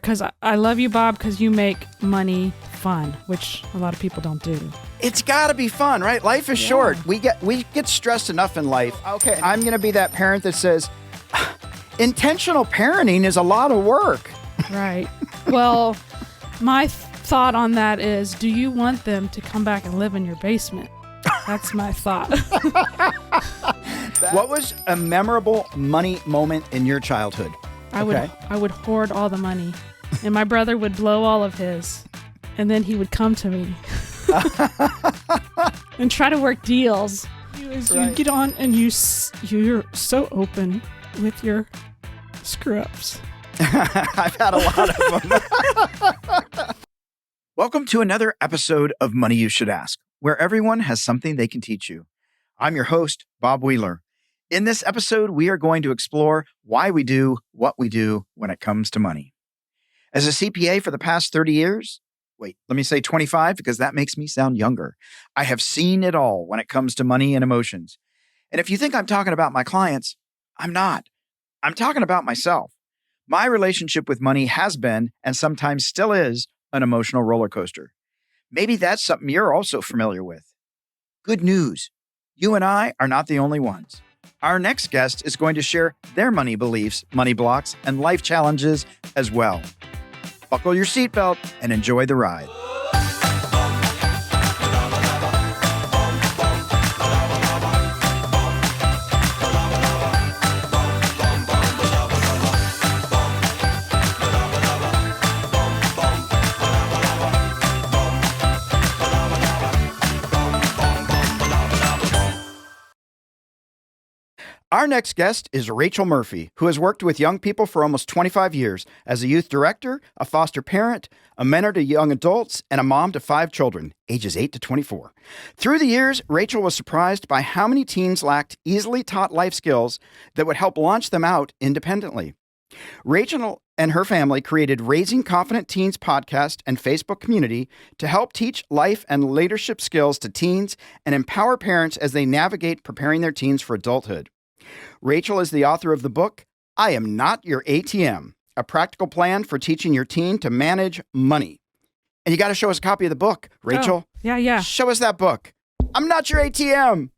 because I love you, Bob, because you make money fun, which a lot of people don't do. It's got to be fun, right? Life is short. We get stressed enough in life. Okay, I'm going to be that parent that says, intentional parenting is a lot of work. Right. Well, my thought on that is, do you want them to come back and live in your basement? That's my thought. What was a memorable money moment in your childhood? I would hoard all the money, and my brother would blow all of his, and then he would come to me and try to work deals. You get on, and you're so open with your screw-ups. I've had a lot of them. Welcome to another episode of Money You Should Ask, where everyone has something they can teach you. I'm your host, Bob Wheeler. In this episode, we are going to explore why we do what we do when it comes to money. As a CPA for the past 30 years, let me say 25 because that makes me sound younger. I have seen it all when it comes to money and emotions. And if you think I'm talking about my clients, I'm not. I'm talking about myself. My relationship with money has been, and sometimes still is, an emotional roller coaster. Maybe that's something you're also familiar with. Good news. You and I are not the only ones. Our next guest is going to share their money beliefs, money blocks, and life challenges as well. Buckle your seatbelt and enjoy the ride. Our next guest is Rachael Murphy, who has worked with young people for almost 25 years as a youth director, a foster parent, a mentor to young adults, and a mom to 5 children, ages 8 to 24. Through the years, Rachael was surprised by how many teens lacked easily taught life skills that would help launch them out independently. Rachael and her family created Raising Confident Teens podcast and Facebook community to help teach life and leadership skills to teens and empower parents as they navigate preparing their teens for adulthood. Rachael is the author of the book, I Am Not Your ATM, a practical plan for teaching your teen to manage money. And you got to show us a copy of the book, Rachael. Oh, yeah. Show us that book. I'm not your ATM.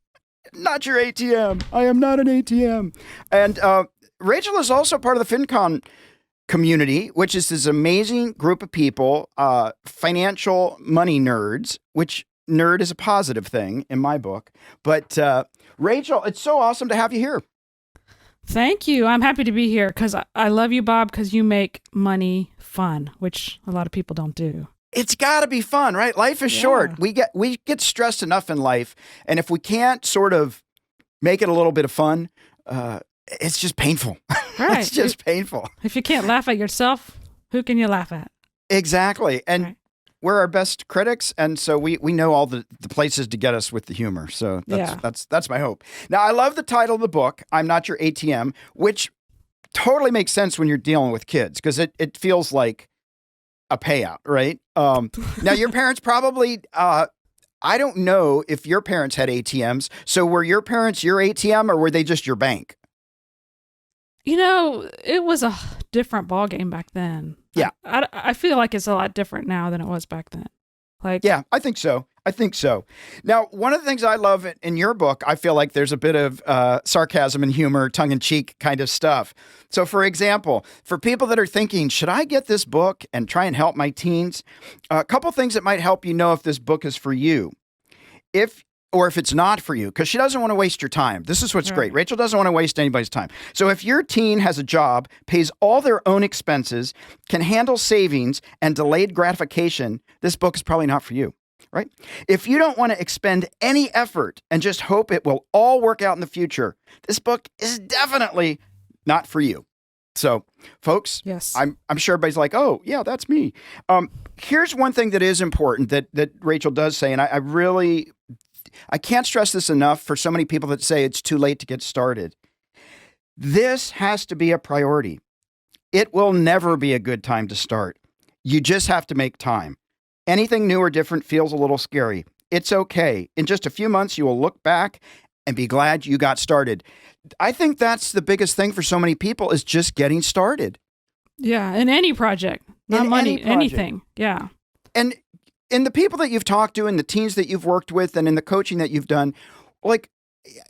Not your ATM. I am not an ATM. And Rachael is also part of the FinCon community, which is this amazing group of people, financial money nerds, which nerd is a positive thing in my book. But Rachael, it's so awesome to have you here. Thank you. I'm happy to be here because I love you, Bob, because you make money fun, which a lot of people don't do. It's got to be fun, right? Life is short. We get stressed enough in life, and if we can't sort of make it a little bit of fun, it's just painful. Right. It's just painful. If you can't laugh at yourself, who can you laugh at? Exactly. And we're our best critics, and so we know all the places to get us with the humor. So that's my hope. Now, I love the title of the book, I'm Not Your ATM, which totally makes sense when you're dealing with kids because it feels like a payout, right? Now, your parents probably, I don't know if your parents had ATMs. So were your parents your ATM or were they just your bank? You know, it was a different ballgame back then. Yeah. I feel like it's a lot different now than it was back then. Yeah, I think so. Now, one of the things I love in your book, I feel like there's a bit of sarcasm and humor, tongue-in-cheek kind of stuff. So, for example, for people that are thinking, should I get this book and try and help my teens? A couple things that might help you know if this book is for you. If it's not for you, because she doesn't want to waste your time. This is what's great. Rachael doesn't want to waste anybody's time. So if your teen has a job, pays all their own expenses, can handle savings and delayed gratification, this book is probably not for you, right? If you don't want to expend any effort and just hope it will all work out in the future, this book is definitely not for you. So, folks, yes. I'm sure everybody's like, oh, yeah, that's me. Here's one thing that is important that Rachael does say, and I can't stress this enough for so many people that say it's too late to get started. This has to be a priority. It will never be a good time to start. You just have to make time. Anything new or different feels a little scary. It's okay. In just a few months, you will look back and be glad you got started. I think that's the biggest thing for so many people is just getting started. Yeah, in any project. Not in money, any project. anything. Yeah. And in the people that you've talked to and the teens that you've worked with and in the coaching that you've done, like,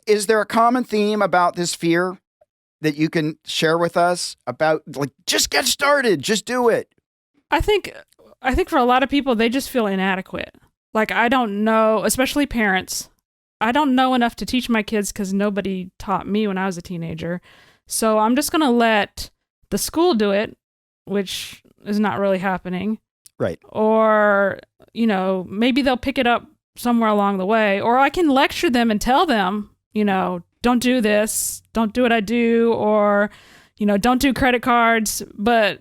is there a common theme about this fear that you can share with us about, like, just get started, just do it? I think for a lot of people, they just feel inadequate. Like, I don't know, especially parents. I don't know enough to teach my kids because nobody taught me when I was a teenager. So I'm just going to let the school do it, which is not really happening. Right. Or, maybe they'll pick it up somewhere along the way. Or I can lecture them and tell them, don't do this, don't do what I do, or, don't do credit cards. But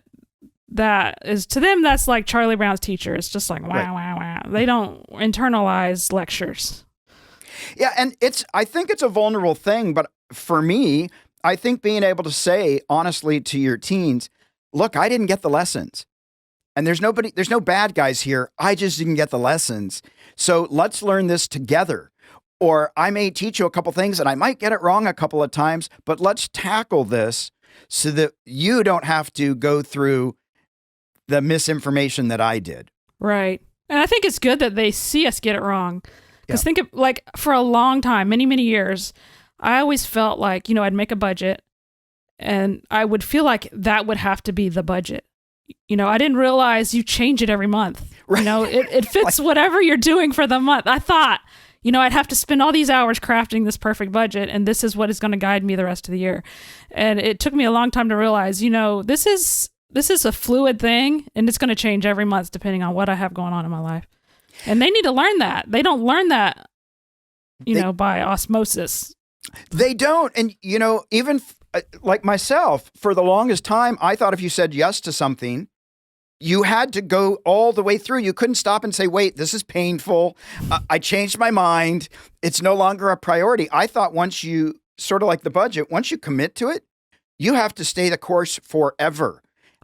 that is, to them, that's like Charlie Brown's teacher. It's just like, wow, wow, wow. They don't internalize lectures. Yeah, and I think it's a vulnerable thing, but for me, I think being able to say honestly to your teens, look, I didn't get the lessons. And there's no bad guys here. I just didn't get the lessons. So let's learn this together. Or I may teach you a couple things and I might get it wrong a couple of times, but let's tackle this so that you don't have to go through the misinformation that I did. Right. And I think it's good that they see us get it wrong. Because think of, like, for a long time, many, many years, I always felt like, I'd make a budget and I would feel like that would have to be the budget. I didn't realize you change it every month. Right. It fits whatever you're doing for the month. I thought, I'd have to spend all these hours crafting this perfect budget, and this is what is going to guide me the rest of the year. And it took me a long time to realize, this is a fluid thing, and it's going to change every month depending on what I have going on in my life. And they need to learn that. They don't learn that, by osmosis. They don't. And, even like myself, for the longest time, I thought if you said yes to something, you had to go all the way through. You couldn't stop and say, wait, this is painful. I changed my mind. It's no longer a priority. I thought once you, sort of like the budget, once you commit to it, you have to stay the course forever.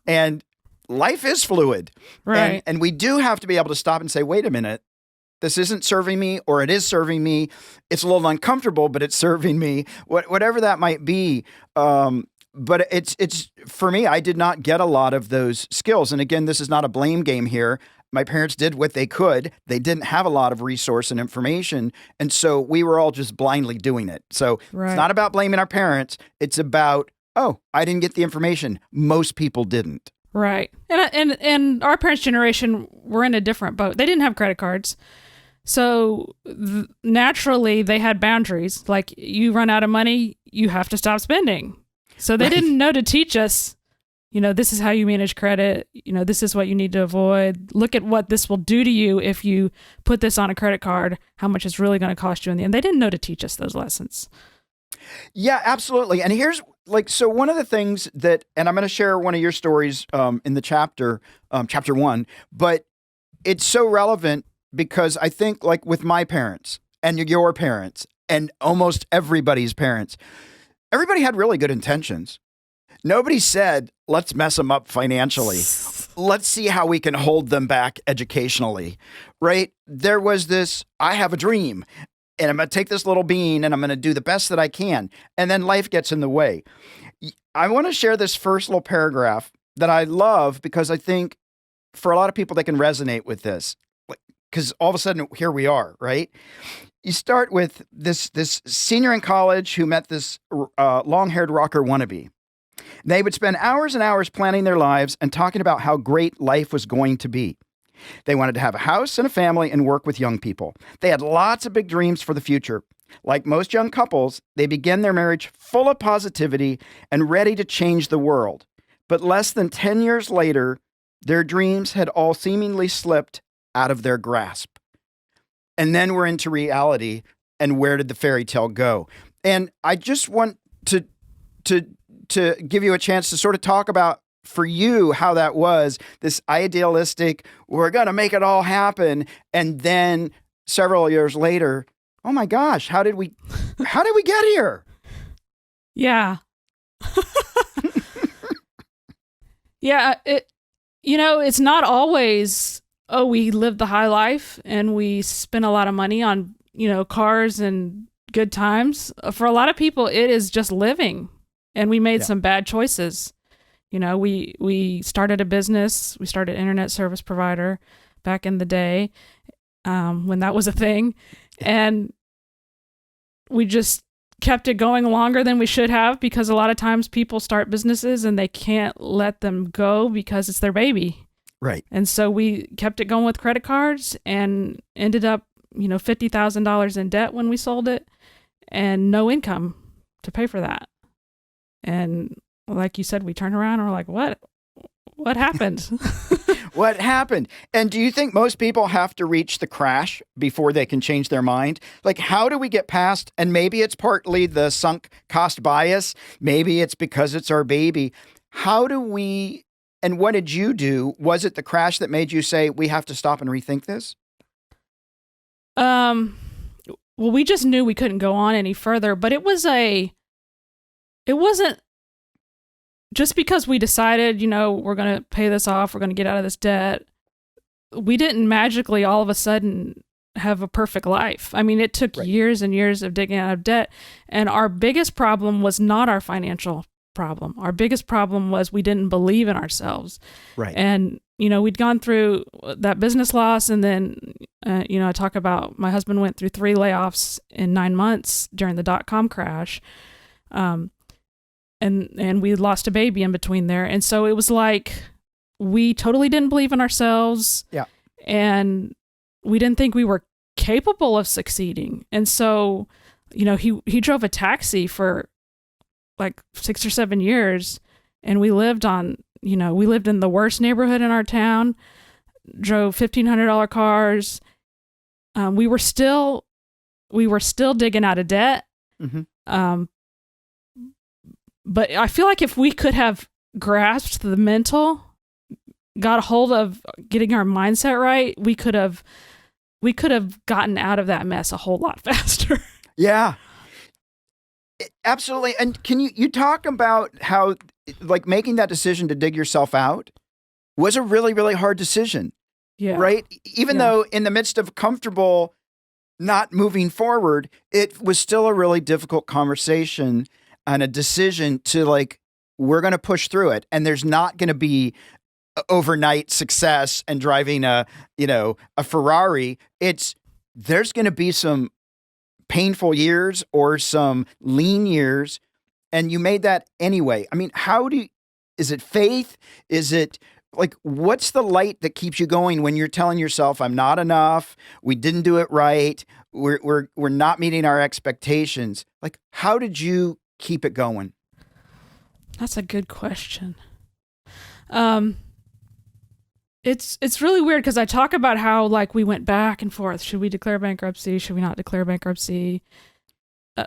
And life is fluid. Right. And we do have to be able to stop and say, wait a minute, this isn't serving me, or it is serving me. It's a little uncomfortable, but it's serving me, whatever that might be. But it's for me, I did not get a lot of those skills. And again, this is not a blame game here. My parents did what they could. They didn't have a lot of resource and information. And so we were all just blindly doing it. So It's not about blaming our parents. It's about, oh, I didn't get the information. Most people didn't. Right. And our parents' generation were in a different boat. They didn't have credit cards. So naturally, they had boundaries. Like, you run out of money, you have to stop spending. So they didn't know to teach us, this is how you manage credit. This is what you need to avoid. Look at what this will do to you if you put this on a credit card, how much it's really going to cost you in the end. They didn't know to teach us those lessons. Yeah, absolutely. And here's so one of the things that, and I'm going to share one of your stories in the chapter 1, but it's so relevant because I think, like, with my parents and your parents and almost everybody's parents, everybody had really good intentions. Nobody said, let's mess them up financially. Let's see how we can hold them back educationally, right? There was this, I have a dream. And I'm going to take this little bean and I'm going to do the best that I can. And then life gets in the way. I want to share this first little paragraph that I love because I think for a lot of people, they can resonate with this. Because all of a sudden, here we are, right? You start with this senior in college who met this long-haired rocker wannabe. They would spend hours and hours planning their lives and talking about how great life was going to be. They wanted to have a house and a family and work with young people. They had lots of big dreams for the future. Like most young couples, they began their marriage full of positivity and ready to change the world. But less than 10 years later, their dreams had all seemingly slipped out of their grasp. And then we're into reality, and where did the fairy tale go? And I just want to give you a chance to sort of talk about, for you, how that was, this idealistic, we're going to make it all happen. And then several years later, oh my gosh, how did we get here? Yeah. Yeah. It's not always, oh, we lived the high life and we spent a lot of money on, cars and good times. For a lot of people, it is just living, and we made some bad choices. We started a business. We started internet service provider back in the day when that was a thing. And we just kept it going longer than we should have, because a lot of times people start businesses and they can't let them go because it's their baby. Right. And so we kept it going with credit cards and ended up, $50,000 in debt when we sold it, and no income to pay for that. And like you said, we turned around and we're like, what happened? What happened? And do you think most people have to reach the crash before they can change their mind? Like, how do we get past, and maybe it's partly the sunk cost bias, maybe it's because it's our baby. How do we, and what did you do? Was it the crash that made you say, we have to stop and rethink this? Well, we just knew we couldn't go on any further, but it wasn't just because we decided, we're going to pay this off, we're going to get out of this debt. We didn't magically all of a sudden have a perfect life. I mean, it took years and years of digging out of debt. And our biggest problem was not our financial problem. Our biggest problem was we didn't believe in ourselves. Right. And, we'd gone through that business loss. And then, I talk about my husband went through 3 layoffs in 9 months during the .com crash. And we lost a baby in between there. And so it was like, we totally didn't believe in ourselves. Yeah. And we didn't think we were capable of succeeding. And so, he drove a taxi for like 6 or 7 years, and we lived in the worst neighborhood in our town, drove $1,500 cars. We were still digging out of debt. Mm-hmm. But I feel like if we could have grasped the mental, got a hold of getting our mindset right, we could have gotten out of that mess a whole lot faster. Yeah, absolutely. And can you talk about how, like, making that decision to dig yourself out was a really, really hard decision. Yeah. Right. Even though in the midst of comfortable not moving forward, it was still a really difficult conversation and a decision to, like, we're going to push through it. And there's not going to be overnight success and driving a Ferrari. There's going to be some painful years or some lean years. And you made that anyway. I mean, is it faith? Is it like, what's the light that keeps you going when you're telling yourself, I'm not enough, we didn't do it right, we're not meeting our expectations? Like, how did you keep it going? That's a good question. It's really weird because I talk about how, like, we went back and forth. Should we declare bankruptcy? Should we not declare bankruptcy?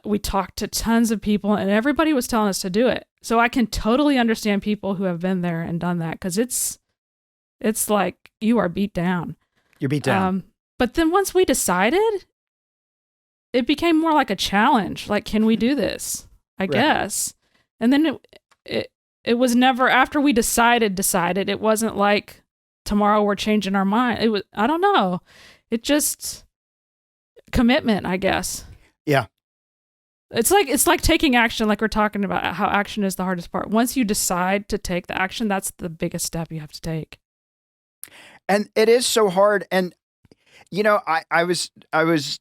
We talked to tons of people, and everybody was telling us to do it. So I can totally understand people who have been there and done that, because it's like you are beat down. You're beat down. But then once we decided, it became more like a challenge. Like, can we do this? I guess. And then it was never, after we decided, it wasn't like tomorrow we're changing our mind. It was, I don't know. It just, commitment, I guess. Yeah. It's like taking action, like we're talking about how action is the hardest part. Once you decide to take the action, that's the biggest step you have to take. And it is so hard. And, I was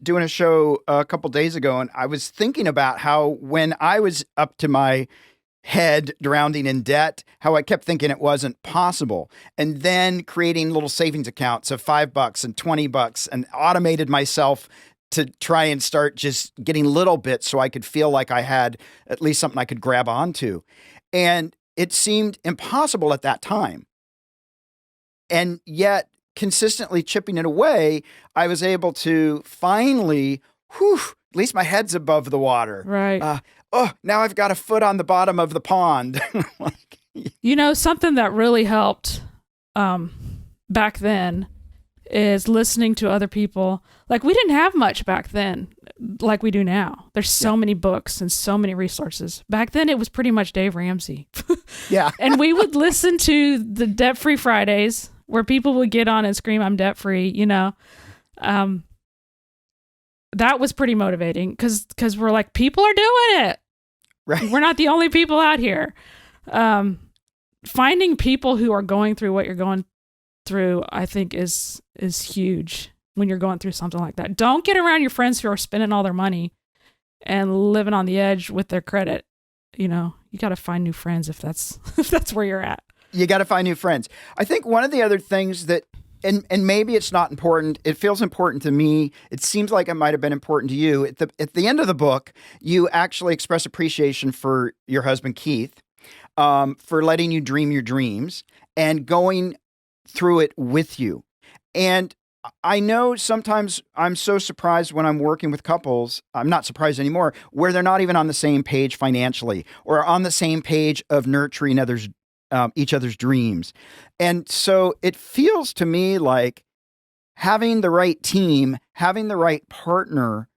doing a show a couple days ago, and I was thinking about how when I was up to my head drowning in debt, how I kept thinking it wasn't possible. And then creating little savings accounts of $5 and $20 and automated myself to try and start just getting little bits so I could feel like I had at least something I could grab onto. And it seemed impossible at that time. And yet, consistently chipping it away, I was able to finally, at least my head's above the water. Right. Now I've got a foot on the bottom of the pond. Something that really helped back then is listening to other people. Like, we didn't have much back then like we do now. There's so many books and so many resources. Back then it was pretty much Dave Ramsey. Yeah. And we would listen to the Debt Free Fridays, where people would get on and scream, I'm debt free, that was pretty motivating because we're like, people are doing it. Right. We're not the only people out here. finding people who are going through what you're going through, I think is huge when you're going through something like that. Don't get around your friends who are spending all their money and living on the edge with their credit. You got to find new friends if that's where you're at. You got to find new friends. I think one of the other things that, and maybe it's not important, it feels important to me. It seems like it might have been important to you. At the end of the book, you actually express appreciation for your husband, Keith, for letting you dream your dreams and going through it with you. And I know sometimes I'm so surprised when I'm working with couples, I'm not surprised anymore, where they're not even on the same page financially or on the same page of nurturing each other's dreams. And so it feels to me like having the right team, having the right partner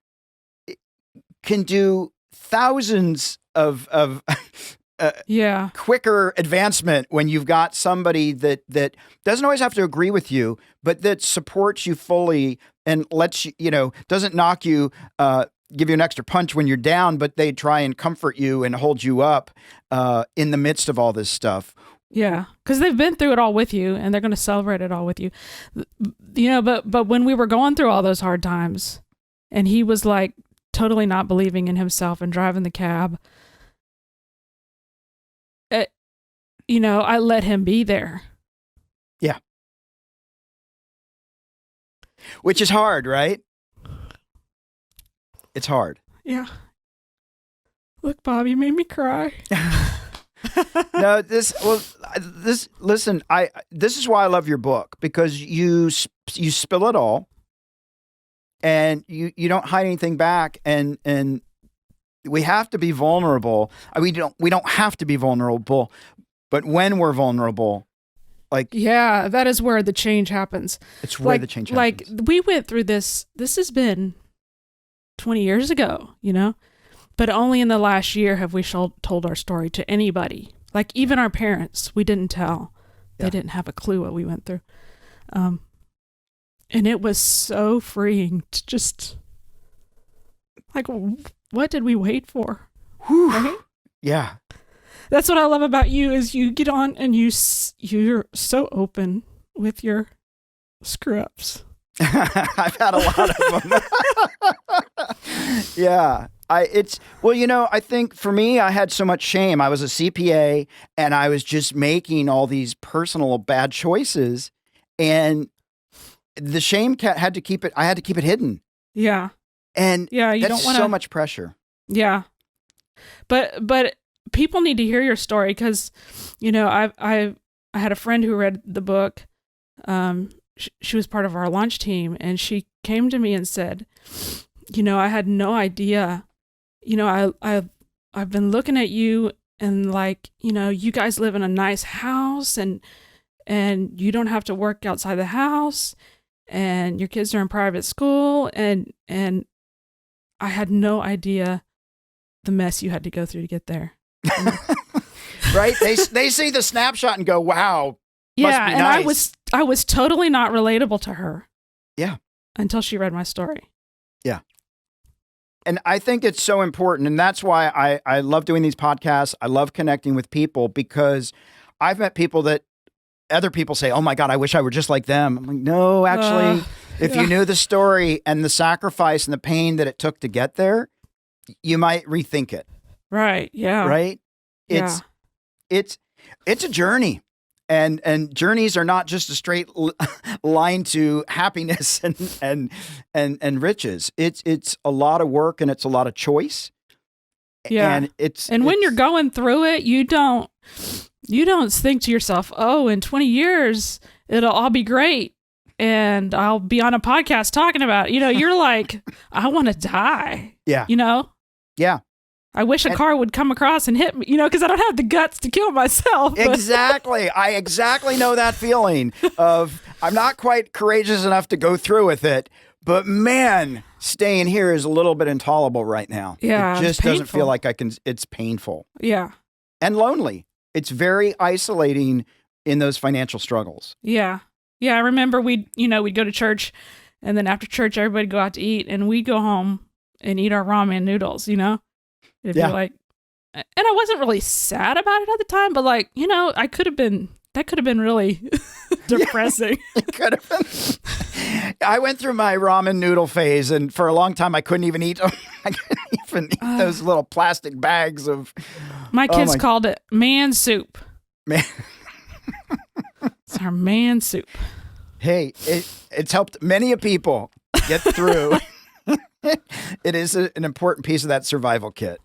can do thousands of quicker advancement when you've got somebody that doesn't always have to agree with you, but that supports you fully and lets you, doesn't knock you, give you an extra punch when you're down, but they try and comfort you and hold you up in the midst of all this stuff. Yeah, because they've been through it all with you and they're going to celebrate it all with you. But when we were going through all those hard times and he was like totally not believing in himself and driving the cab, I let him be there. Yeah. Which is hard, right? It's hard. Yeah. Look, Bob, you made me cry. No, this is why I love your book, because you spill it all and you don't hide anything back, and we have to be vulnerable. We don't have to be vulnerable, but when we're vulnerable, that is where the change happens. It's where the change happens. Like we went through this has been 20 years ago, but only in the last year have we told our story to anybody. Like even our parents, we didn't tell. Yeah. They didn't have a clue what we went through. And it was so freeing to just what did we wait for? Right? Yeah. That's what I love about you is you get on and you're so open with your screw ups. I've had a lot of them. Yeah. I think for me, I had so much shame. I was a CPA and I was just making all these personal bad choices, and the shame I had to keep it hidden. Yeah. And you that's don't want so much pressure. Yeah. But people need to hear your story because, I had a friend who read the book. She was part of our launch team, and she came to me and said, I had no idea. I've been looking at you and you guys live in a nice house and you don't have to work outside the house and your kids are in private school and I had no idea the mess you had to go through to get there. Right? They see the snapshot and go, wow. Yeah, and nice. I was totally not relatable to her. Yeah. Until she read my story. Yeah. And I think it's so important. And that's why I love doing these podcasts. I love connecting with people because I've met people that other people say, oh my God, I wish I were just like them. I'm like, no, actually, if you knew the story and the sacrifice and the pain that it took to get there, you might rethink it. Right. Yeah. Right. It's a journey. And journeys are not just a straight line to happiness and riches. It's a lot of work and it's a lot of choice. Yeah. And when you're going through it, you don't think to yourself, oh, in 20 years it'll all be great and I'll be on a podcast talking about it. You're like, I want to die. Yeah. Yeah. I wish a car would come across and hit me, because I don't have the guts to kill myself. Exactly. I exactly know that feeling of I'm not quite courageous enough to go through with it, but man, staying here is a little bit intolerable right now. Yeah. It just doesn't feel like it's painful. Yeah. And lonely. It's very isolating in those financial struggles. Yeah. Yeah. I remember we'd go to church and then after church, everybody'd go out to eat and we'd go home and eat our ramen noodles, It'd be like and I wasn't really sad about it at the time, but like, that could have been really depressing. It could have been. I went through my ramen noodle phase, and for a long time, I couldn't even eat them. I couldn't even eat those little plastic bags of. My kids called it man soup. Man. It's our man soup. Hey, it's helped many people get through. It is an important piece of that survival kit.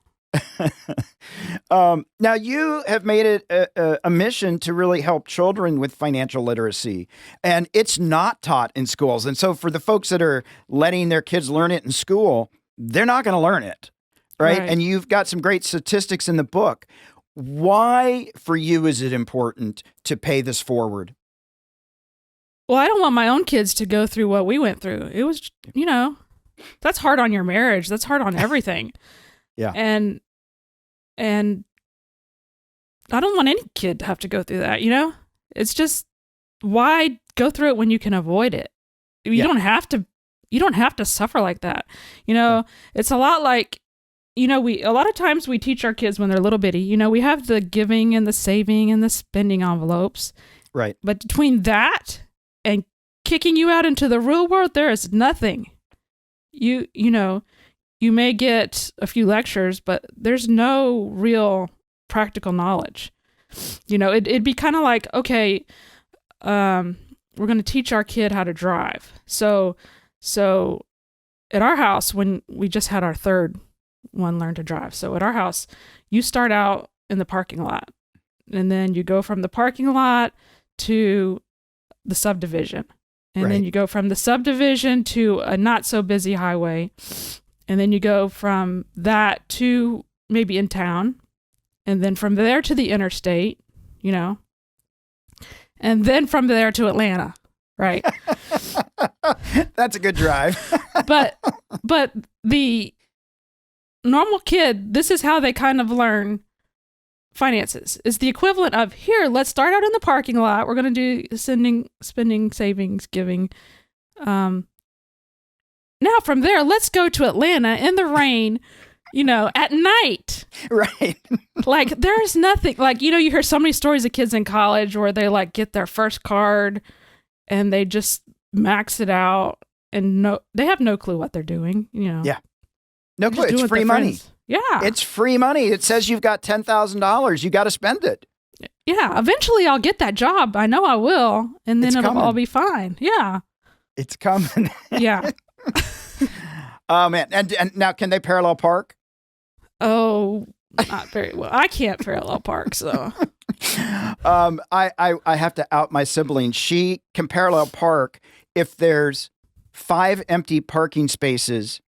Now, you have made it a mission to really help children with financial literacy, and it's not taught in schools. And so for the folks that are letting their kids learn it in school, they're not going to learn it, right? And you've got some great statistics in the book. Why, for you, is it important to pay this forward? Well, I don't want my own kids to go through what we went through. It was, that's hard on your marriage. That's hard on everything. Yeah. And I don't want any kid to have to go through that, It's just, why go through it when you can avoid it? You don't have to suffer like that. It's a lot like, a lot of times we teach our kids when they're little bitty, we have the giving and the saving and the spending envelopes. Right. But between that and kicking you out into the real world, there is nothing. You may get a few lectures, but there's no real practical knowledge. It'd be kind of like, okay, we're going to teach our kid how to drive. So at our house, when we just had our third one learn to drive. So at our house, you start out in the parking lot, and then you go from the parking lot to the subdivision. And then you go from the subdivision to a not so busy highway. And then you go from that to maybe in town. And then from there to the interstate, and then from there to Atlanta, right? That's a good drive. but the normal kid, this is how they kind of learn finances. Is the equivalent of, here, let's start out in the parking lot. We're going to do spending, savings, giving. Now from there, let's go to Atlanta in the rain, at night. Right. Like, there's nothing, like, you hear so many stories of kids in college where they like get their first card and they just max it out and they have no clue what they're doing, Yeah. No clue. It's free money. Friends. Yeah. It's free money. It says you've got $10,000. You got to spend it. Yeah. Eventually I'll get that job. I know I will. And then it'll all be fine. Yeah. It's coming. Yeah. Oh, man. And now, can they parallel park? Oh, not very well. I can't parallel park, so. I have to out my sibling. She can parallel park if there's 5 empty parking spaces.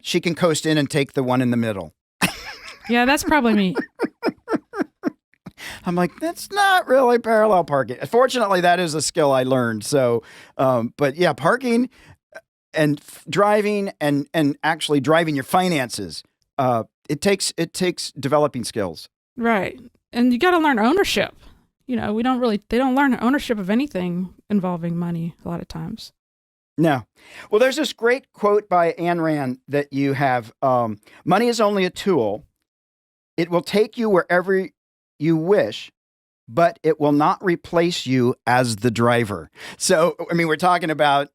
She can coast in and take the one in the middle. Yeah, that's probably me. I'm like, that's not really parallel parking. Fortunately, that is a skill I learned. So, but yeah, parking and driving and actually driving your finances. It takes developing skills. Right. And you got to learn ownership. They don't learn ownership of anything involving money a lot of times. No. Well, there's this great quote by Ayn Rand that you have. Money is only a tool. It will take you wherever you wish, but it will not replace you as the driver. So, we're talking about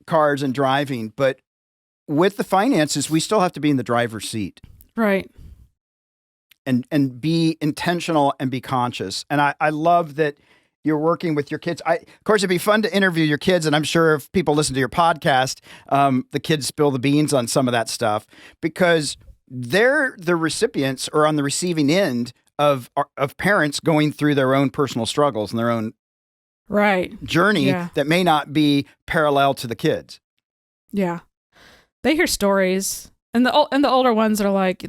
cars and driving, but with the finances, we still have to be in the driver's seat. Right. And be intentional and be conscious. And I love that you're working with your kids. Of course, it'd be fun to interview your kids. And I'm sure if people listen to your podcast, the kids spill the beans on some of that stuff because they're the recipients or on the receiving end of parents going through their own personal struggles and their own journey that may not be parallel to the kids. Yeah. They hear stories and the older ones are like,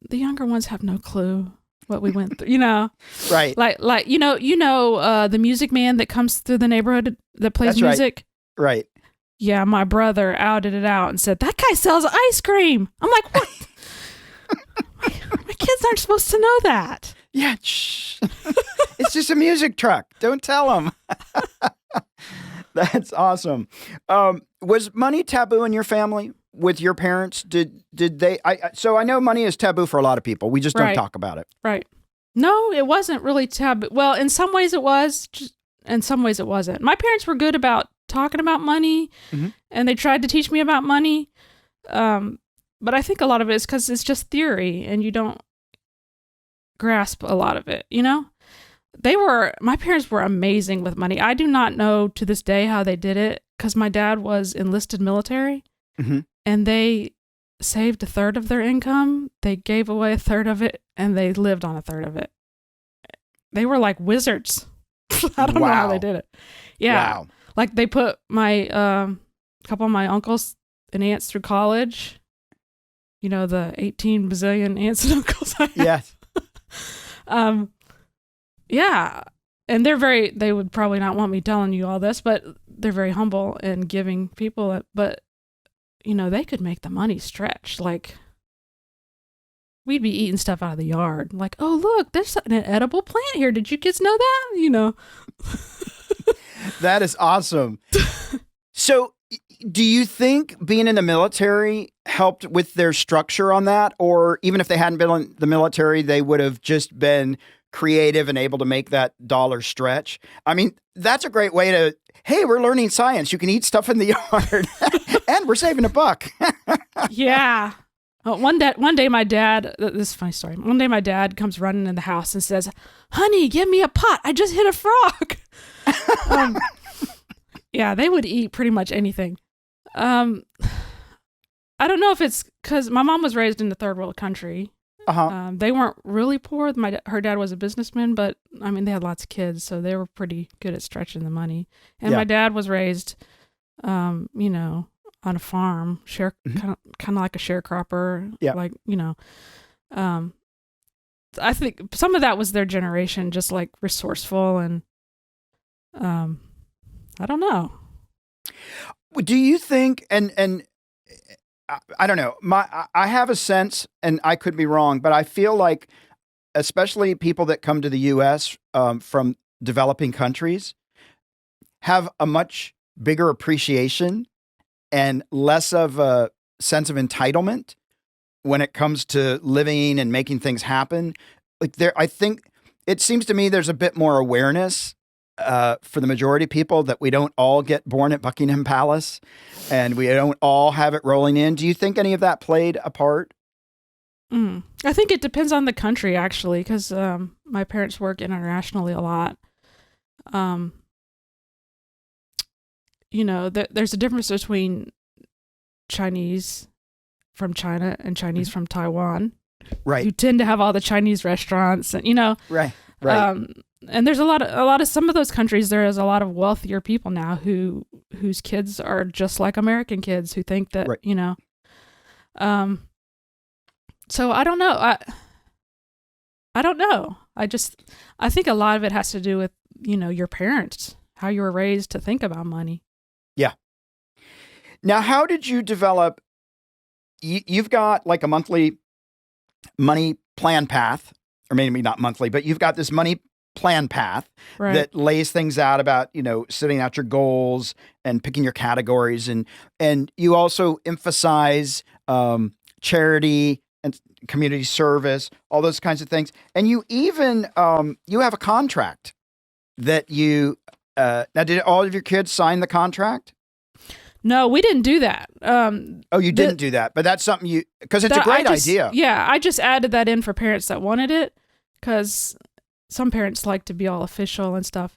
the younger ones have no clue what we went through, Right. Like, the Music Man that comes through the neighborhood that plays music. Right. Yeah. My brother outed it out and said, that guy sells ice cream. I'm like, what? my kids aren't supposed to know that. Yeah. Shh. It's just a music truck. Don't tell them. That's awesome. Was money taboo in your family? with your parents? Did they? So I know money is taboo for a lot of people. We just don't talk about it. Right. No, it wasn't really taboo. Well, in some ways it was, in some ways it wasn't. My parents were good about talking about money, and they tried to teach me about money. But I think a lot of it is because it's just theory, and you don't grasp a lot of it, My parents were amazing with money. I do not know to this day how they did it, because my dad was enlisted military, and they saved a third of their income. They gave away a third of it, and they lived on a third of it. They were like wizards. I don't know how they did it. Yeah. Wow. Like they put my couple of my uncles and aunts through college. The 18 bazillion aunts and uncles I have. Yes. Yeah. And they would probably not want me telling you all this, but they're very humble and giving people. But, they could make the money stretch. Like, we'd be eating stuff out of the yard. Like, oh, look, there's an edible plant here. Did you kids know that? That is awesome. So, do you think being in the military helped with their structure on that? Or even if they hadn't been in the military, they would have just been creative and able to make that dollar stretch? I mean, that's a great way to, hey, we're learning science. You can eat stuff in the yard and we're saving a buck. Yeah. One day my dad, this is a funny story. One day my dad comes running in the house and says, honey, give me a pot. I just hit a frog. Yeah, they would eat pretty much anything. I don't know if it's because my mom was raised in the third world country. They weren't really poor. Her dad was a businessman, but I mean, they had lots of kids, so they were pretty good at stretching the money. And my dad was raised, on a farm, kind of like a sharecropper. Yeah. Like, I think some of that was their generation, just like resourceful and, I don't know. Do you think, and I don't know, I have a sense, and I could be wrong, but I feel like, especially people that come to the U.S. From developing countries, have a much bigger appreciation and less of a sense of entitlement when it comes to living and making things happen. Like I think it seems to me there's a bit more awareness for the majority of people that we don't all get born at Buckingham Palace and we don't all have it rolling in. Do you think any of that played a part? I think it depends on the country, actually, because my parents work internationally a lot. There's a difference between Chinese from China and Chinese from Taiwan. Right. You tend to have all the Chinese restaurants, and Right. And there's a lot of some of those countries. There is a lot of wealthier people now whose kids are just like American kids who think that So I don't know. I don't know. I think a lot of it has to do with your parents, how you were raised to think about money. Yeah. Now, how did you develop? You've got like a monthly money plan path, or maybe not monthly, but you've got this money plan path that lays things out about, setting out your goals and picking your categories. And you also emphasize charity and community service, all those kinds of things. And you even, you have a contract that you, now did all of your kids sign the contract? No, we didn't do that. You didn't do that, but that's something because it's a great idea. Yeah, I just added that in for parents that wanted it, because some parents like to be all official and stuff,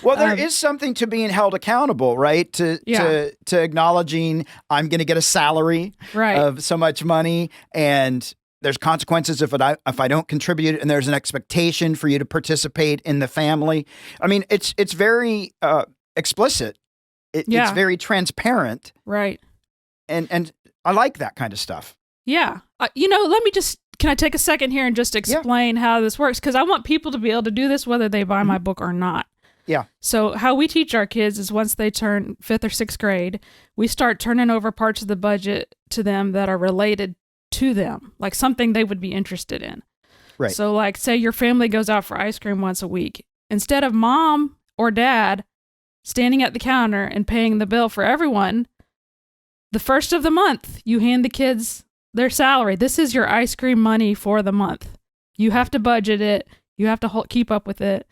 Well, there is something to being held accountable, right? To acknowledging I'm going to get a salary of so much money, and there's consequences if I don't contribute, and there's an expectation for you to participate in the family. I mean, it's very explicit. It's very transparent. Right. And I like that kind of stuff. Yeah. Can I take a second here and just explain how this works? Because I want people to be able to do this whether they buy my book or not. Yeah. So how we teach our kids is once they turn 5th or 6th grade, we start turning over parts of the budget to them that are related to them, like something they would be interested in. Right. So like, say your family goes out for ice cream once a week. Instead of mom or dad standing at the counter and paying the bill for everyone, the first of the month, you hand the kids their salary. This is your ice cream money for the month. You have to budget it. You have to keep up with it.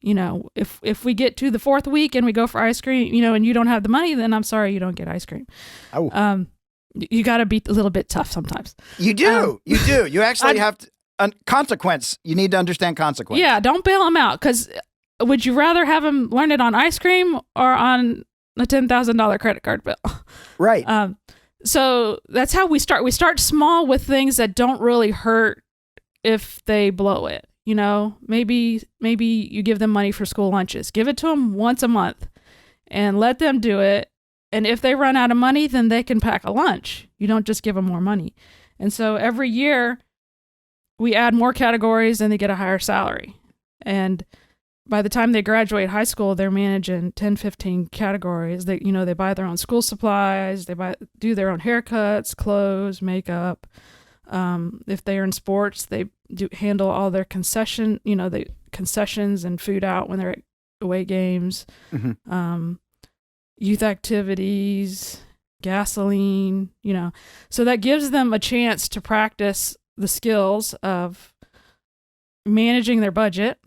You know, if we get to the fourth week and we go for ice cream, you know, and you don't have the money, then I'm sorry, you don't get ice cream. Oh. You got to be a little bit tough sometimes. You do. You do. You actually have to, consequence. You need to understand consequence. Yeah, don't bail them out, because would you rather have them learn it on ice cream or on a $10,000 credit card bill? Right. So that's how we start. We start small with things that don't really hurt if they blow it. You know, maybe you give them money for school lunches. Give it to them once a month and let them do it. And if they run out of money, then they can pack a lunch. You don't just give them more money. And so every year we add more categories and they get a higher salary. And by the time they graduate high school, they're managing 10, 15 categories. They buy their own school supplies. They do their own haircuts, clothes, makeup. If they're in sports, they handle all their concessions and food out when they're at away games, youth activities, gasoline, you know. So that gives them a chance to practice the skills of managing their budget.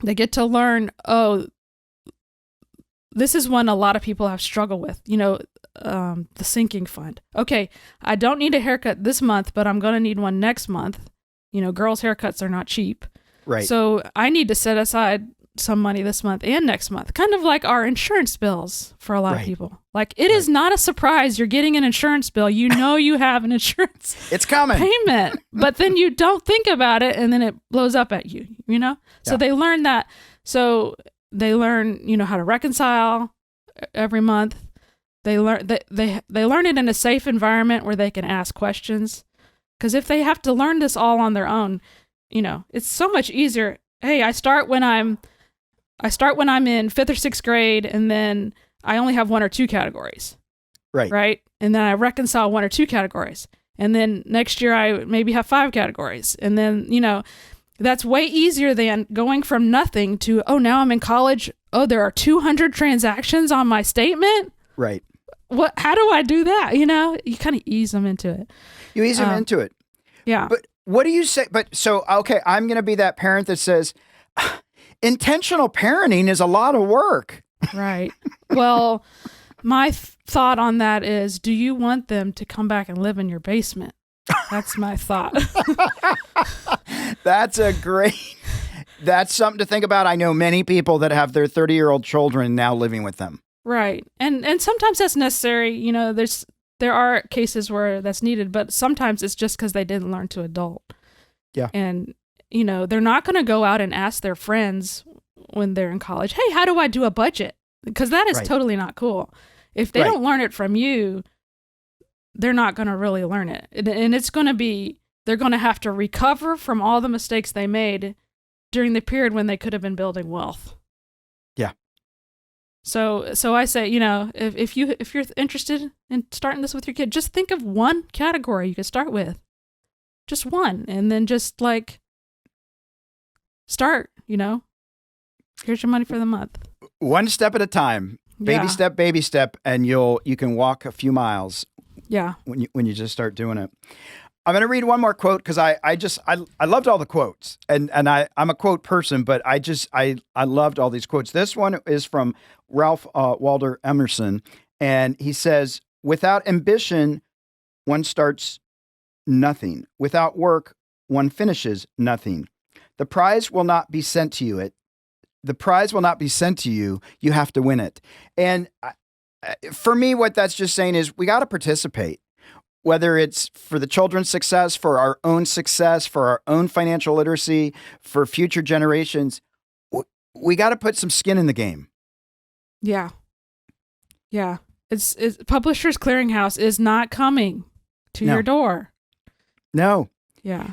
They get to learn, this is one a lot of people have struggled with, you know, the sinking fund. Okay, I don't need a haircut this month, but I'm going to need one next month. You know, girls' haircuts are not cheap. Right. So I need to set aside some money this month and next month, kind of like our insurance bills for a lot of people. Like, it is not a surprise you're getting an insurance bill. You know you have an insurance it's coming payment, but then you don't think about it and then it blows up at you, you know? So they learn that. So they learn, you know, how to reconcile every month. They learn that they learn it in a safe environment where they can ask questions. Because if they have to learn this all on their own, you know, it's so much easier. Hey, I start when I'm in 5th or 6th grade, and then I only have 1 or 2 categories. Right. And then I reconcile 1 or 2 categories. And then next year I maybe have 5 categories. And then, you know, that's way easier than going from nothing to, now I'm in college. Oh, there are 200 transactions on my statement. Right. How do I do that? You know, you kind of ease them into it. You ease them into it. Yeah. But what do you say? But so, okay, I'm going to be that parent that says, intentional parenting is a lot of work. Right. Well, my thought on that is, do you want them to come back and live in your basement? That's my thought. That's something to think about. I know many people that have their 30-year-old children now living with them. Right. And sometimes that's necessary. You know, there are cases where that's needed, but sometimes it's just because they didn't learn to adult. Yeah. And, you know, they're not going to go out and ask their friends when they're in college, hey, how do I do a budget? Because that is totally not cool. If they don't learn it from you, they're not going to really learn it. And it's going to be, they're going to have to recover from all the mistakes they made during the period when they could have been building wealth. Yeah. So I say, you know, if you're interested in starting this with your kid, just think of one category you could start with. Just one. And then just like start, you know. Here's your money for the month. One step at a time. Baby step, and you can walk a few miles. Yeah. When you just start doing it. I'm going to read one more quote because I loved all the quotes, and I'm a quote person, but I loved all these quotes. This one is from Ralph Waldo Emerson, and he says, "Without ambition, one starts nothing. Without work, one finishes nothing. The prize will not be sent to you. You have to win it." And for me, what that's just saying is we got to participate. Whether it's for the children's success, for our own success, for our own financial literacy, for future generations, we got to put some skin in the game. Yeah. Yeah. It's Publishers Clearinghouse is not coming to your door. No. Yeah.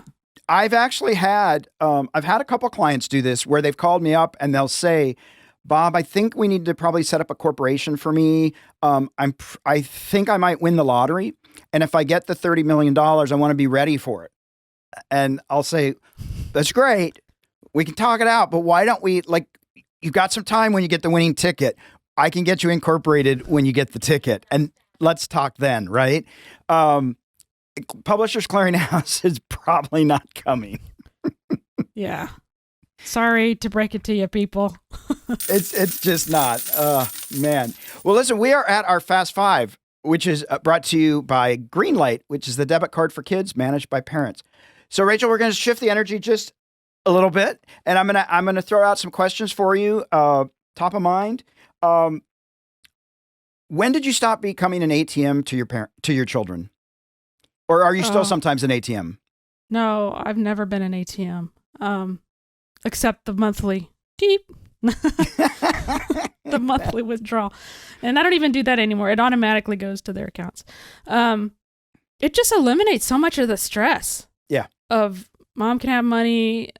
I've actually had, I've had a couple clients do this where they've called me up and they'll say, Bob, I think we need to probably set up a corporation for me. I think I might win the lottery. And if I get the $30 million, I want to be ready for it. And I'll say, that's great. We can talk it out, but why don't we, you've got some time when you get the winning ticket. I can get you incorporated when you get the ticket. And let's talk then, right? Publishers Clearinghouse is probably not coming. Yeah. Sorry to break it to you, people. It's just not. Man. Well, listen, we are at our Fast Five, which is brought to you by Greenlight, which is the debit card for kids managed by parents. So, Rachel, we're going to shift the energy just a little bit, and I'm gonna throw out some questions for you. Top of mind. When did you stop becoming an ATM to your children, or are you still sometimes an ATM? No, I've never been an ATM. Except the monthly deep, the monthly withdrawal. And I don't even do that anymore. It automatically goes to their accounts. It just eliminates so much of the stress. Yeah. Of mom can have money.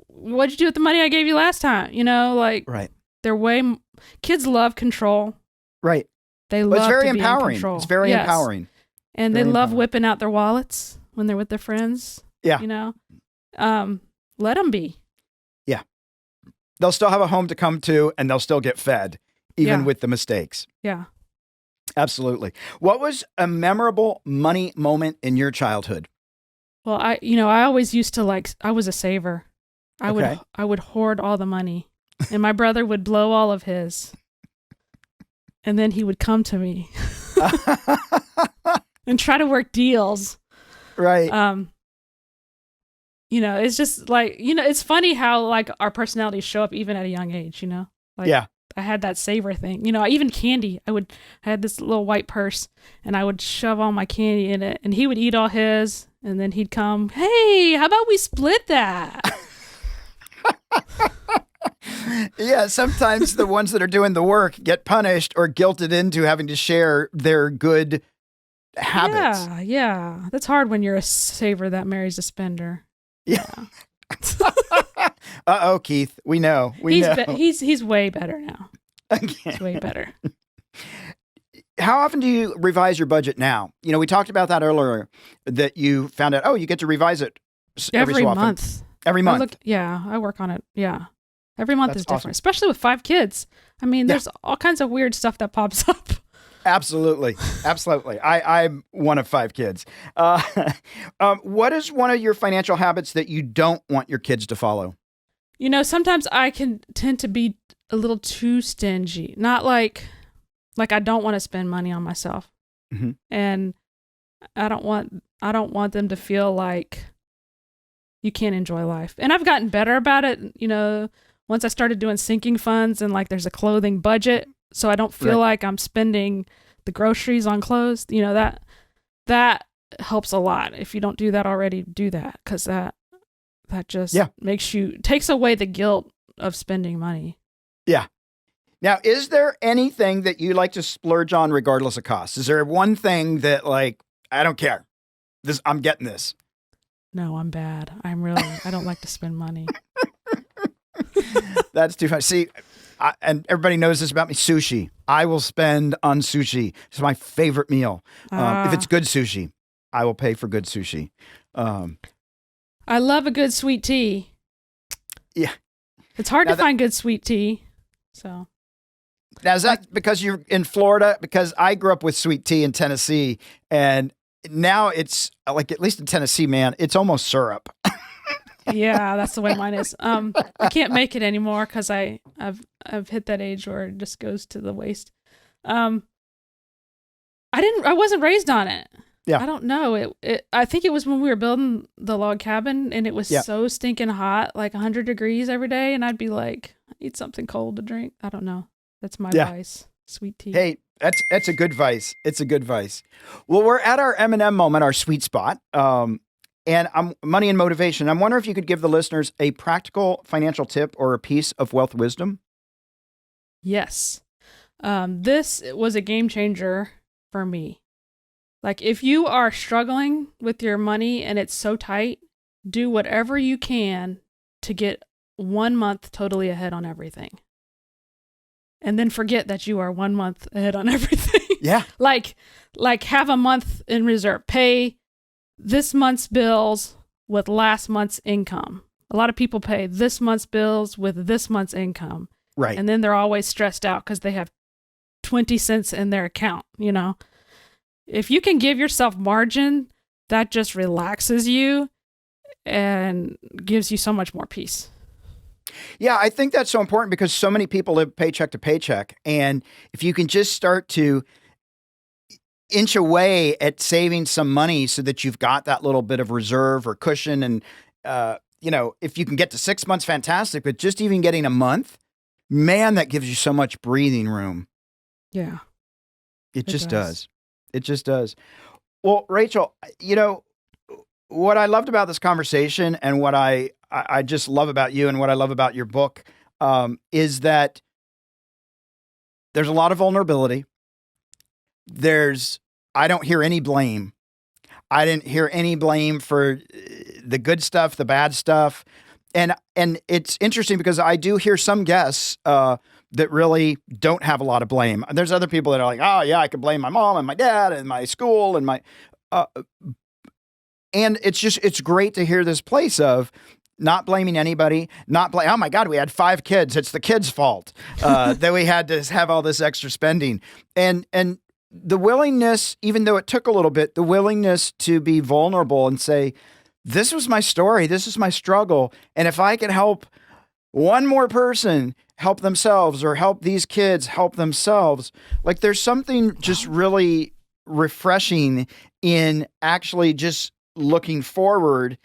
What'd you do with the money I gave you last time? Like, right. Kids love control. Right. They love it's very to be empowering. in control. It's very empowering. And they love whipping out their wallets when they're with their friends. Yeah. Let them be. Yeah. They'll still have a home to come to, and they'll still get fed, even with the mistakes. Yeah. Absolutely. What was a memorable money moment in your childhood? Well, I always used to I was a saver. I would hoard all the money, and my brother would blow all of his. And then he would come to me and try to work deals. Right. It's just it's funny how our personalities show up even at a young age, I had that saver thing, even candy. I had this little white purse and I would shove all my candy in it and he would eat all his and then he'd come, hey, how about we split that? Yeah. Sometimes the ones that are doing the work get punished or guilted into having to share their good habits. Yeah. That's hard when you're a saver that marries a spender. Yeah. Uh-oh, Keith. We know. He's way better now. Okay. He's way better. How often do you revise your budget now? We talked about that earlier, that you found out, you get to revise it every so often. Month. Every month. I work on it. Yeah. Every month is different, awesome. Especially with 5 kids. I mean, there's all kinds of weird stuff that pops up. Absolutely. I'm one of 5 kids. What is one of your financial habits that you don't want your kids to follow? Sometimes I can tend to be a little too stingy. Not like I don't want to spend money on myself. Mm-hmm. And I don't want them to feel like you can't enjoy life. And I've gotten better about it. Once I started doing sinking funds and there's a clothing budget, so I don't feel like I'm spending the groceries on clothes. That helps a lot. If you don't do that already, do that, because that just takes away the guilt of spending money. Yeah. Now, is there anything that you like to splurge on regardless of cost? Is there one thing that I don't care, I'm getting this? No, I'm bad. I don't like to spend money. That's too funny. See, and everybody knows this about me, sushi. I will spend on sushi. It's my favorite meal. If it's good sushi, I will pay for good sushi. I love a good sweet tea. Yeah. It's hard to find good sweet tea. So. Now, is that because you're in Florida? Because I grew up with sweet tea in Tennessee, and now it's at least in Tennessee, man, it's almost syrup. Yeah, that's the way mine is. I can't make it anymore because I've hit that age where it just goes to the waste. I wasn't raised on it. Yeah. I don't know. I think it was when we were building the log cabin and it was so stinking hot, 100 degrees every day, and I'd be like, I need something cold to drink. I don't know. That's my vice. Sweet tea. Hey, that's a good vice. It's a good vice. Well, we're at our M&M moment, our sweet spot. And money and motivation. I'm wondering if you could give the listeners a practical financial tip or a piece of wealth wisdom. Yes. This was a game changer for me. If you are struggling with your money and it's so tight, do whatever you can to get 1 month totally ahead on everything. And then forget that you are 1 month ahead on everything. Yeah. Have a month in reserve. Pay this month's bills with last month's income. A lot of people pay this month's bills with this month's income. Right. And then they're always stressed out because they have 20 cents in their account, if you can give yourself margin, that just relaxes you and gives you so much more peace. Yeah, I think that's so important because so many people live paycheck to paycheck. And if you can just start to inch away at saving some money so that you've got that little bit of reserve or cushion. And, if you can get to 6 months, fantastic. But just even getting a month, man, that gives you so much breathing room. Yeah. It just does. It just does. Well, Rachael, what I loved about this conversation and what I just love about you and what I love about your book is that there's a lot of vulnerability. I don't hear any blame. I didn't hear any blame for the good stuff, the bad stuff. And it's interesting because I do hear some guests that really don't have a lot of blame. There's other people that are like, oh yeah, I can blame my mom and my dad and my school and my, and it's great to hear this place of not blaming anybody, oh my God, we had 5 kids. It's the kids' fault that we had to have all this extra spending. And the willingness, even though it took a little bit, the willingness to be vulnerable and say, this was my story. This is my struggle. And if I can help one more person help themselves or help these kids help themselves, like there's something just really refreshing in actually just looking forward,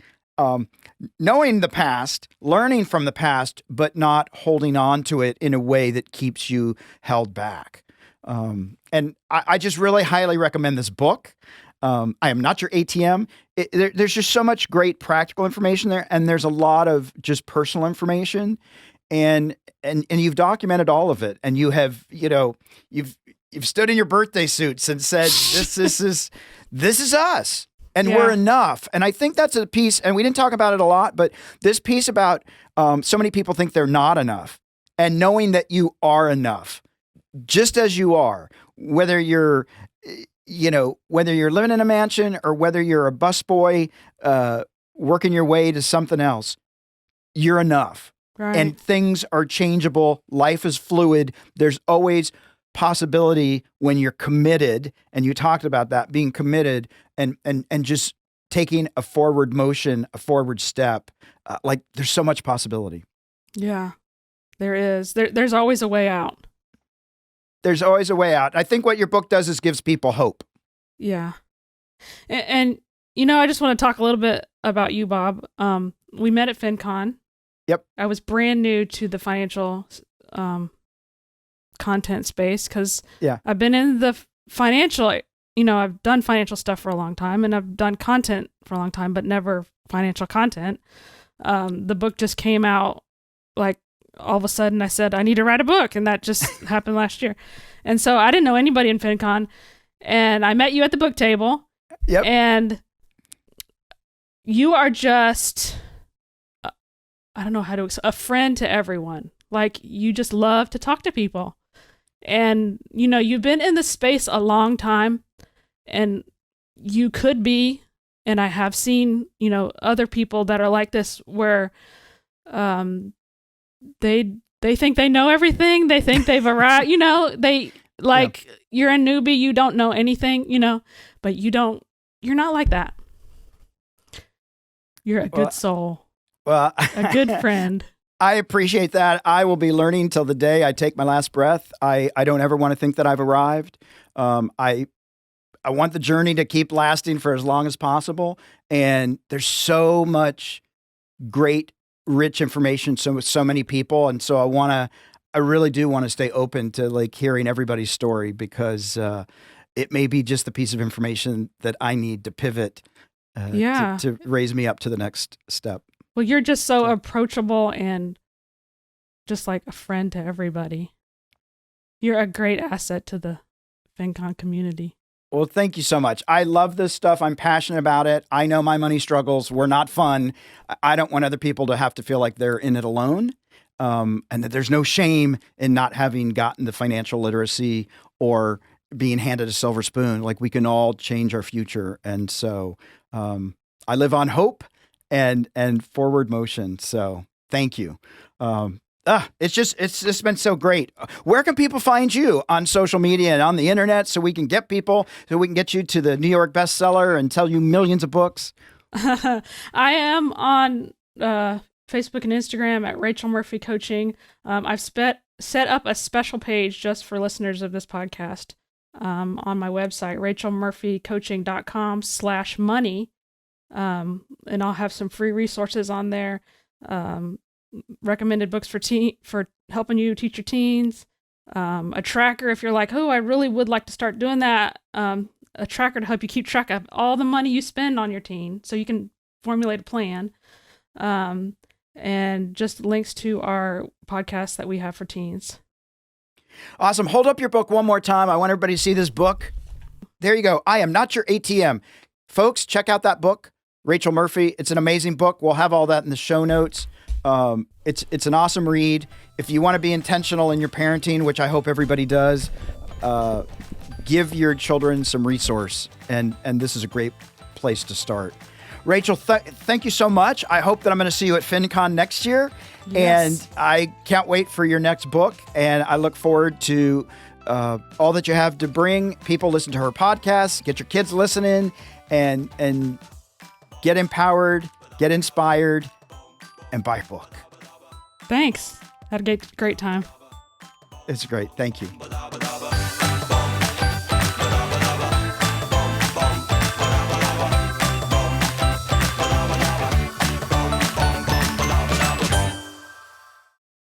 knowing the past, learning from the past, but not holding on to it in a way that keeps you held back. And I just really highly recommend this book. I am not your ATM. There's just so much great practical information there, and there's a lot of just personal information, and you've documented all of it, and you have, you've stood in your birthday suits and said, this is us, and we're enough. And I think that's a piece, and we didn't talk about it a lot, but this piece about so many people think they're not enough, and knowing that you are enough, just as you are, whether you're living in a mansion or whether you're a busboy working your way to something else, you're enough. Right. And things are changeable. Life is fluid. There's always possibility when you're committed. And you talked about that, being committed and just taking a forward motion, a forward step. Like there's so much possibility. Yeah, there is. There's always a way out. There's always a way out. I think what your book does is gives people hope. Yeah. And I just want to talk a little bit about you, Bob. We met at FinCon. Yep. I was brand new to the financial content space because I've been in the financial, I've done financial stuff for a long time and I've done content for a long time, but never financial content. The book just came out like, all of a sudden I said, I need to write a book. And that just happened last year. And so I didn't know anybody in FinCon. And I met you at the book table. Yep. And you are just, I don't know how to, a friend to everyone. Like you just love to talk to people. And, you've been in the space a long time and you could be, and I have seen, other people that are like this where, they think they know everything. They think they've arrived, you're a newbie, you don't know anything, but you're not like that. You're a good soul. Well, a good friend. I appreciate that. I will be learning till the day I take my last breath. I don't ever want to think that I've arrived. I want the journey to keep lasting for as long as possible. And there's so much great rich information with so many people. And so I really do want to stay open to like hearing everybody's story because it may be just the piece of information that I need to pivot to raise me up to the next step. Well, you're just so approachable and just like a friend to everybody. You're a great asset to the FinCon community. Well, thank you so much. I love this stuff. I'm passionate about it. I know my money struggles were not fun. I don't want other people to have to feel like they're in it alone, and that there's no shame in not having gotten the financial literacy or being handed a silver spoon. Like we can all change our future. And so I live on hope and forward motion. So thank you. It's just been so great. Where can people find you on social media and on the internet so we can get you to the New York bestseller and tell you millions of books? I am on Facebook and Instagram at Rachael Murphy Coaching. I've set up a special page just for listeners of this podcast on my website, rachaelmurphycoaching.com/money. And I'll have some free resources on there. Recommended books for helping you teach your teens. A tracker if you're like, oh, I really would like to start doing that. A tracker to help you keep track of all the money you spend on your teen so you can formulate a plan. And just links to our podcast that we have for teens. Awesome. Hold up your book one more time. I want everybody to see this book. There you go. I Am Not Your ATM. Folks, check out that book, Rachael Murphy. It's an amazing book. We'll have all that in the show notes. It's an awesome read. If you want to be intentional in your parenting, which I hope everybody does, give your children some resource. And this is a great place to start. Rachael, thank you so much. I hope that I'm going to see you at FinCon next year. Yes. And I can't wait for your next book. And I look forward to all that you have to bring. People listen to her podcast, get your kids listening, and get empowered, get inspired, and buy a book. Thanks. Had a great time. It's great. Thank you.